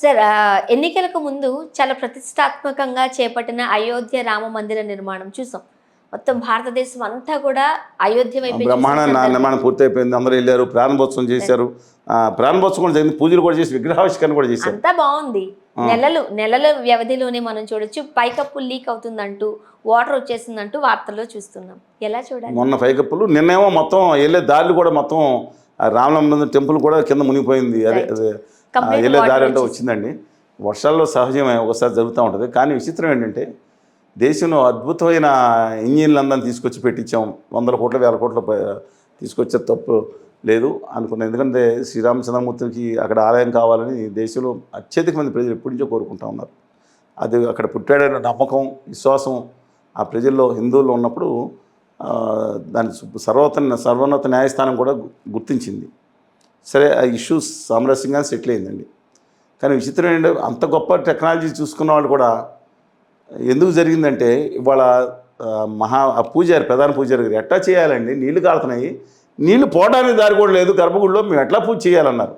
Sir ఎన్నికలకు ముందు చాలా ప్రతిష్టాత్మకంగా చేపట్టిన అయోధ్య రామ మందిర నిర్మాణం చూసాం. మొత్తం భారతదేశం అంతా కూడా అయోధ్య వైపే చూసిన బ్రహ్మాండ సందర్భం. నిర్మాణం పూర్తయిపోయింది. అందరూ వెళ్ళారు, ప్రారంభోత్సవం చేశారు. ప్రారంభోత్సవం కూడా జరిగింది, పూజలు కూడా చేసి విగ్రహావిష్కరణ కూడా చేశారు. అంతా బాగుంది. నెలల వ్యవధిలోనే మనం చూడొచ్చు, పైకప్పు లీక్ అవుతుందంటూ, వాటర్ వచ్చేసిందంటూ వార్తల్లో చూస్తున్నాం. ఎలా చూడాలి? మొన్న పైకప్పులు, నిన్నేమో మొత్తం వెళ్ళే దారులు కూడా మొత్తం రామలంబ టెంపుల్ కూడా కింద మునిగిపోయింది. అదే అదే Complete వెళ్ళే water దారి అంటే వచ్చేసింది. వచ్చిందండి. వర్షాల్లో సహజమే, ఒకసారి జరుగుతూ ఉంటుంది. కానీ విచిత్రం ఏంటంటే, దేశంలో అద్భుతమైన ఇంజిన్లు అందరిని తీసుకొచ్చి పెట్టించాం. 100 కోట్ల 1000 కోట్ల తీసుకొచ్చే తప్పు లేదు అనుకున్నాను. ఎందుకంటే శ్రీరామచంద్రమూర్తికి అక్కడ ఆలయం కావాలని దేశంలో అత్యధిక మంది ప్రజలు ఎప్పటి నుంచో కోరుకుంటా ఉన్నారు. అది అక్కడ పుట్టాడనే నమ్మకం, విశ్వాసం ఆ ప్రజల్లో, హిందువుల్లో ఉన్నప్పుడు దాని సర్వోన్నత న్యాయస్థానం కూడా గుర్తించింది. సరే, ఆ ఇష్యూస్ సామరస్యంగా సెటిల్ అయిందండి. కానీ విచిత్రం ఏంటంటే, అంత గొప్ప టెక్నాలజీ చూసుకున్న వాళ్ళు కూడా ఎందుకు జరిగిందంటే, ఇవాళ పూజారి, ప్రధాన పూజారి గారు ఎట్లా చేయాలండి, నీళ్లు కారుతున్నాయి, నీళ్లు పోవడానికి దారి కూడా లేదు గర్భగుడిలో, మేము ఎట్లా పూజ చేయాలన్నారు.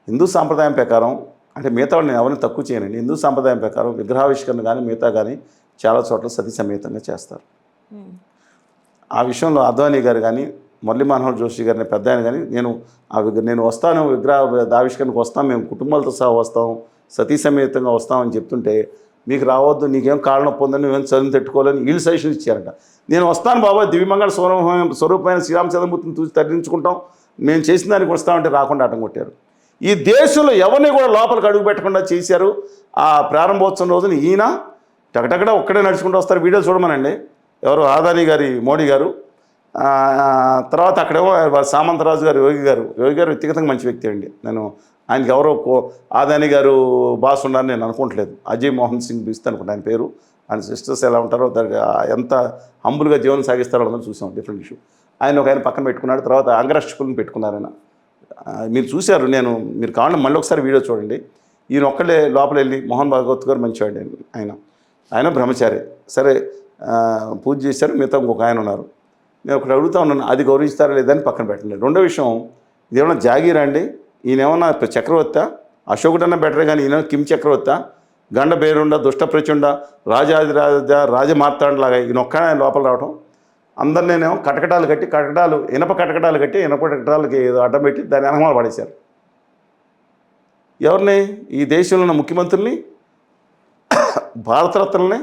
హిందూ సాంప్రదాయం ప్రకారం, అంటే మిగతా వాళ్ళు నేను ఎవరిని తక్కువ చేయనండి, హిందూ సాంప్రదాయం ప్రకారం విగ్రహావిష్కరణ కానీ మిగతా కానీ చాలా చోట్ల సతీ సమేతంగా చేస్తారు. ఆ విషయంలో అద్వానీ గారు కానీ, మురళీ మనోహర్ జోషి గారిని పెద్ద ఆయన కానీ, నేను వస్తాను, ఆవిష్కరణకు వస్తాం, మేము కుటుంబాలతో సహా వస్తాం, సతీ సమేతంగా వస్తామని చెప్తుంటే, మీకు రావద్దు, నీకేం కాళ్ళ పొందని, నువ్వేం చదువు తట్టుకోవాలని వీళ్ళు సజెషన్ ఇచ్చారంట. నేను వస్తాను బాబా, దివ్యమంగళ స్వరూపమైన శ్రీరామచంద్రమూర్తిని చూసి తరించుకుంటాం, మేము చేసిన దానికి వస్తామంటే రాకుండా ఆటం కొట్టారు. ఈ దేశంలో ఎవరిని కూడా లోపలికి అడుగు పెట్టకుండా చేశారు. ఆ ప్రారంభోత్సవం రోజున ఈయన టకటకడ ఒక్కడే నడుచుకుంటూ వస్తారు. వీడియో చూడమనండి, ఎవరు ఆదాని గారి మోడీ గారు, తర్వాత అక్కడేమో సామంతరాజు గారు, యోగి గారు వ్యక్తిగతంగా మంచి వ్యక్తి అండి. నేను ఆయనకి ఎవరో ఆదాని గారు బాస్ ఉన్నారని నేను అనుకోవట్లేదు. అజయ్ మోహన్ సింగ్ బిస్త్ అనుకుంటా ఆయన పేరు. ఆయన సిస్టర్స్ ఎలా ఉంటారో, ఎంత హంబుల్గా జీవనం సాగిస్తారో అందరం చూసాం, డిఫరెంట్ ఇష్యూ. ఆయన పక్కన పెట్టుకున్నాడు. తర్వాత అంగరక్షకులను పెట్టుకున్నారు ఆయన. మీరు చూశారు, మీరు కావాలంటే మళ్ళీ ఒకసారి వీడియో చూడండి. ఈయన ఒక్కళ్ళే లోపల వెళ్ళి, మోహన్ భాగవత్ గారు మంచివాడు ఆయన బ్రహ్మచారి. సరే, పూజ చేశారు, మిగతా ఇంకొక ఆయన ఉన్నారు. నేను ఒకటి అడుగుతా ఉన్నాను, అది గౌరవిస్తారా లేదని పక్కన పెట్టండి. రెండో విషయం, ఇదేమన్నా జాగీరా అండి? ఈయన ఏమన్నా చక్రవర్తి? అశోకుడన్నా బెటరే, కానీ ఈయన కిమ్ చక్రవర్తి, గండ బేరుండ, దుష్ట ప్రచుండ, రాజాదిరాజ, రాజమార్తాండలాగా ఈయన ఒక్క లోపల రావటం, అందరినేమో ఇనప కటకటాలకి ఏదో అడ్డం పెట్టి దాన్ని అనమాలు పడేశారు. ఎవరిని? ఈ దేశంలో ఉన్న ముఖ్యమంత్రుల్ని, భారతరత్నల్ని,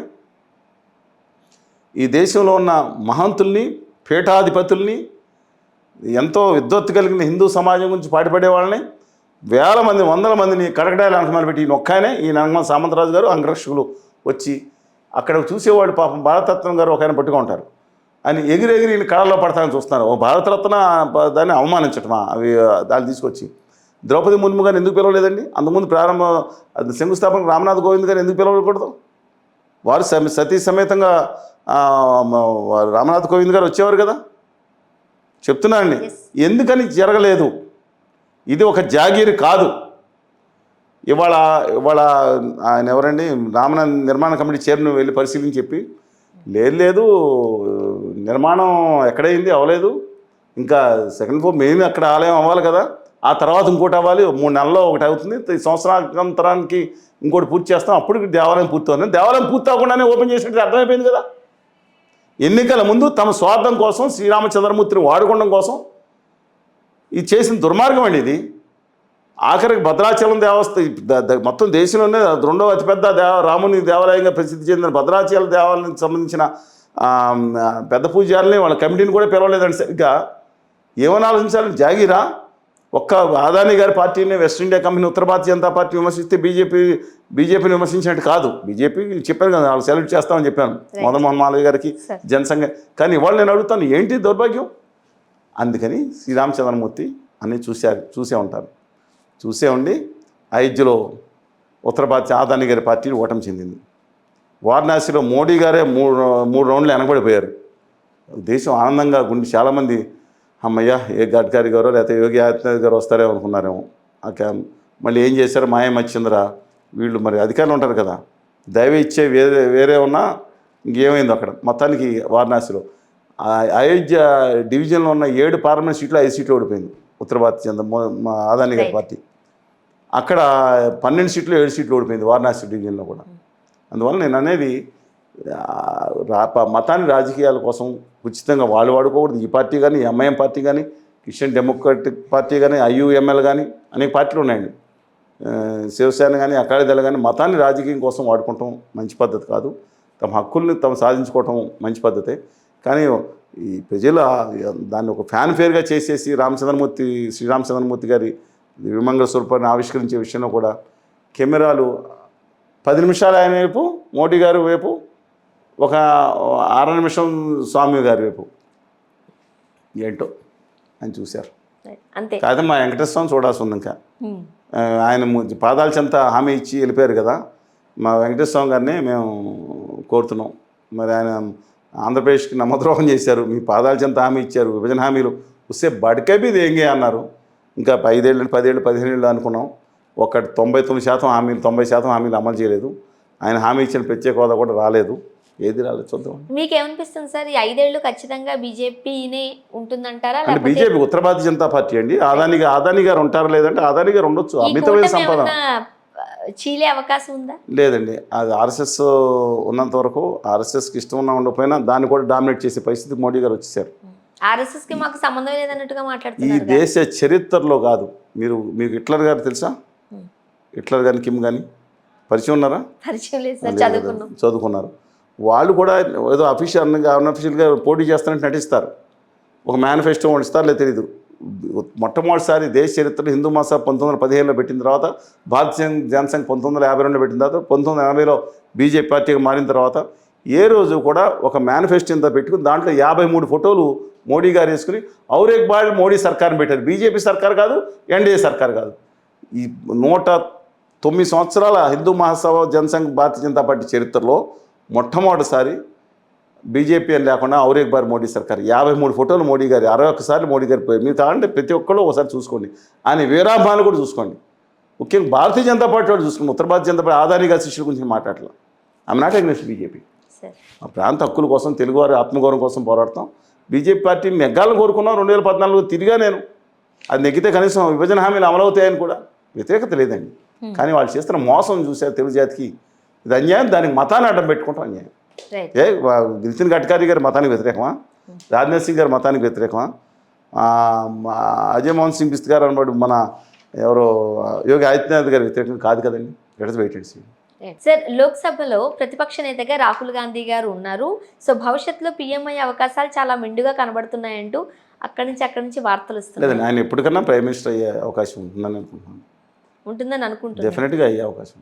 ఈ దేశంలో ఉన్న మహంతుల్ని, పీఠాధిపతుల్ని, ఎంతో విద్వత్తు కలిగిన హిందూ సమాజం గురించి పాటుపడే వాళ్ళని, వేల మంది, వందల మందిని కటకటాలు అంకమాలు పెట్టి ఈయన ఒక్కనే, ఈయన అంగమాల సామంతరాజు గారు, అంగరక్షకులు వచ్చి అక్కడ చూసేవాళ్ళు పాపం భారతరత్నం గారు ఒక ఆయన పట్టుగా ఉంటారు. ఆయన ఎగిరెగిరి ఈయన కళల్లో పడతానని చూస్తున్నారు. ఓ భారతరత్న దాన్ని అవమానించటమా? దాన్ని తీసుకొచ్చి ద్రౌపది ముర్ము గారిని ఎందుకు పిలవలేదండి? అంతకుముందు శంకుస్థాపనకు రామ్నాథ్ కోవింద్ గారిని ఎందుకు పిలవకూడదు? వారు సతీ సమేతంగా రామ్నాథ్ కోవింద్ గారు వచ్చేవారు కదా. చెప్తున్నానండి, ఎందుకని జరగలేదు? ఇది ఒక జాగీరు కాదు. ఇవాళ ఆయన ఎవరండి, రామనాథ్ నిర్మాణ కమిటీ చైర్మన్ వెళ్ళి పరిశీలించి చెప్పి, లేదు నిర్మాణం ఎక్కడైంది, అవ్వలేదు, ఇంకా సెకండ్ ఫ్లోర్ మెయిన్ అక్కడ ఆలయం అవ్వాలి కదా, ఆ తర్వాత ఇంకోటి అవ్వాలి, 3 నెలల్లో ఒకటి అవుతుంది, సంవత్సరాంతరానికి ఇంకోటి పూర్తి చేస్తాం, అప్పుడు దేవాలయం పూర్తవుతుంది. దేవాలయం పూర్తి అవ్వకుండానే ఓపెన్ చేసినట్టు అర్థమైపోయింది కదా. ఎన్నికల ముందు తమ స్వార్థం కోసం, శ్రీరామచంద్రమూర్తిని వాడుకోవడం కోసం ఇది చేసిన దుర్మార్గం అండి ఇది. ఆఖరికి భద్రాచలం మొత్తం దేశంలోనే 2వ అతిపెద్ద రాముని దేవాలయంగా ప్రసిద్ధి చెందిన భద్రాచలం దేవాలయానికి సంబంధించిన పెద్ద పూజారులని, వాళ్ళ కమిటీని కూడా పిలవలేదండి సరిగ్గా. ఏమని ఆలోచించాలని? జాగీరా? ఒక్క ఆదాని గారి పార్టీని, వెస్ట్ ఇండియా కంపెనీ, ఉత్తర భారతీయ జనతా పార్టీ విమర్శిస్తే బీజేపీని విమర్శించినట్టు కాదు. బీజేపీ చెప్పాను కదా, వాళ్ళు సెలెక్ట్ చేస్తామని చెప్పాను, మదన్ మాలయ్య గారికి, జనసంఘ. కానీ ఇవాళ నేను అడుగుతాను, ఏంటి దౌర్భాగ్యం? అందుకని శ్రీరామచంద్రమూర్తి అన్నీ చూసే ఉంటారు. చూసే ఉండి అయోధ్యలో ఉత్తర భారతీయ ఆదాని గారి పార్టీ ఓటమి చెందింది. వారణాసిలో మోడీ గారే 3 రౌండ్లు వెనకబడిపోయారు. దేశం ఆనందంగా గుండి చాలామంది, అమ్మయ్య ఏ గడ్కరీ గారో లేకపోతే యోగి ఆదిత్యనాథ్ గారు వస్తారేమో అనుకున్నారేమో. మళ్ళీ ఏం చేశారు? మాయమచ్చింద్ర వీళ్ళు మరి అధికారులు ఉంటారు కదా, దైవ ఇచ్చే వేరే ఉన్నా ఇంకేమైంది అక్కడ. మొత్తానికి వారణాసిలో అయోధ్య డివిజన్లో ఉన్న 7 పార్లమెంట్ సీట్లు 5 సీట్లు ఓడిపోయింది ఉత్తర భారతీయ జనతా ఆదాని గారి పార్టీ. అక్కడ 12 సీట్లు 7 సీట్లు ఓడిపోయింది వారణాసి డివిజన్లో కూడా. అందువల్ల నేను అనేది మతాన్ని రాజకీయాల కోసం ఉచితంగా వాళ్ళు వాడుకోకూడదు. ఈ పార్టీ కానీ, ఎంఐఎం పార్టీ కానీ, క్రిస్టియన్ డెమోక్రటిక్ పార్టీ కానీ, ఐయుఎంఎల్ కానీ అనేక పార్టీలు ఉన్నాయండి. శివసేన కానీ, అకాలీదళ కానీ మతాన్ని రాజకీయం కోసం వాడుకోవటం మంచి పద్ధతి కాదు. తమ హక్కుల్ని తమ సాధించుకోవటం మంచి పద్ధతే. కానీ ఈ ప్రజలు దాన్ని ఒక ఫ్యాన్ఫేర్గా చేసేసి శ్రీరామచంద్రమూర్తి గారి విమంగళ స్వరూపాన్ని ఆవిష్కరించే విషయంలో కూడా కెమెరాలు 10 నిమిషాలు ఆయన వైపు, మోడీ గారి వైపు, ఒక 6 నిమిషం స్వామి గారి వైపు ఏంటో ఆయన చూశారు. అంతే కాదు మా వెంకటేశ్వర స్వామి చూడాల్సి ఉంది. ఇంకా ఆయన పాదాల చెంత హామీ ఇచ్చి వెళ్ళిపోయారు కదా. మా వెంకటేశ్వర స్వామి గారిని మేము కోరుతున్నాం. మరి ఆయన ఆంధ్రప్రదేశ్కి నమ్మద్రోహం చేశారు. మీ పాదాల చెంత హామీ ఇచ్చారు, విభజన హామీలు వస్తే బడికబి దేంగే అన్నారు. ఇంకా 5 ఏళ్ళు 10 ఏళ్ళు 15 ఏళ్ళు అనుకున్నాం. 99% హామీలు 90% హామీలు అమలు చేయలేదు. ఆయన హామీ ఇచ్చిన ప్రత్యేక హోదా కూడా రాలేదు. ఏది రాలేదు చూద్దాం. మీకేమనిపిస్తుంది సార్, ఈ 5 ఏళ్ళు ఖచ్చితంగా బీజేపీనే ఉంటుందంటారా? అంటే బీజేపీ ఉత్తర భారతీయ జనతా పార్టీ అండి. అదానీ గారు ఉంటారా లేదంటే అదానీ గారు ఉండొచ్చు. అమితమైన సంపాదన చీలే అవకాశం ఉందా? లేదండి. అది ఆర్ఎస్ఎస్ ఉన్నంత వరకు ఆర్ఎస్ఎస్కి ఇష్టం ఉన్నా ఉండకపోయినా దాన్ని కూడా డామినేట్ చేసే పరిస్థితికి మోడీ గారు వచ్చేసారు. ఆర్ఎస్ఎస్కి మాకు సంబంధం లేదన్నట్టుగా ఈ మాట్లాడుతున్నారు. దేశ చరిత్రలో కాదు. మీకు హిట్లర్ గారు తెలుసా? హిట్లర్ గారిని, కిమ్ కానీ పరిచయం ఉన్నారా? పరిచయం లేదు సార్, చదువుకున్నారు. వాళ్ళు కూడా ఏదో అన్అఫీషియల్గా పోటీ చేస్తారంటే నటిస్తారు. ఒక మేనిఫెస్టో ఇస్తారు, లేదు తెలీదు. మొట్టమొదటిసారి దేశ చరిత్రలో హిందూ మహాసభ 1915లో పెట్టిన తర్వాత, భారతీయ జనసంఘ్ 1952లో పెట్టిన తర్వాత, 1980లో బీజేపీ పార్టీగా మారిన తర్వాత ఏ రోజు కూడా ఒక మేనిఫెస్టో ఇంత పెట్టుకుని దాంట్లో 53 ఫోటోలు మోడీ గారు వేసుకుని ఔరేక్ బాల్ మోడీ సర్కార్ని పెట్టారు. బీజేపీ సర్కార్ కాదు, ఎన్డీఏ సర్కార్ కాదు. ఈ 109 సంవత్సరాల హిందూ మహాసభ జనసంఘ్ భారతీయ జనతా పార్టీ చరిత్రలో మొట్టమొదటిసారి బీజేపీ అని లేకుండా ఔరేక్ బార్ మోడీ సర్కార్. 53 ఫోటోలు మోడీ గారి, 61 సార్లు మోడీ గారి పోయారు. మీరు కావాలంటే ప్రతి ఒక్కళ్ళు ఒకసారి చూసుకోండి. ఆయన వీరాభాను కూడా చూసుకోండి. ముఖ్యంగా భారతీయ జనతా పార్టీ వాళ్ళు చూసుకోండి. ఉత్తర భారతీయ జనతా పార్టీ ఆదాని గారి శిష్యుల గురించి మాట్లాడలే. ఆమె నాట్ అగెన్స్ట్ బీజేపీ. ఆ ప్రాంత హక్కుల కోసం, తెలుగువారి ఆత్మగౌరవం కోసం పోరాడతాం. బీజేపీ పార్టీ నెగ్గాలను కోరుకున్నాం. 2014 తిరిగా నేను అది నెగ్గితే కనీసం విభజన హామీలు అమలవుతాయని కూడా వ్యతిరేకత లేదండి. కానీ వాళ్ళు చేస్తున్న మోసం చూశారు తెలుగు జాతికి. ఇది అన్యాయం. దానికి మతాన్ని అడ్డం పెట్టుకుంటాం అన్యాయం. నితిన్ గడ్కరీ గారి మతానికి వ్యతిరేకమా? రాజ్నాథ్ సింగ్ గారి మతానికి వ్యతిరేకమా? అజయ్ మోహన్ సింగ్ బిస్త్ గారు అన్నమాట మన ఎవరో యోగి ఆదిత్యనాథ్ గారి వ్యతిరేకం కాదు కదండి. Let's wait and see. Sir, లోక్సభలో ప్రతిపక్ష నేతగా రాహుల్ గాంధీ గారు ఉన్నారు. సో భవిష్యత్తులో పీఎంఐ అవకాశాలు చాలా మెండుగా కనబడుతున్నాయంటూ అక్కడి నుంచి వార్తలు వస్తున్నాయి. లేదండి, ఆయన ఎప్పటికన్నా ప్రైమ్ మినిస్టర్ అయ్యే అవకాశం ఉంటుందని అనుకుంటున్నాను. ఉంటుందని అనుకుంటున్నాను. డెఫినెట్గా అయ్యే అవకాశం.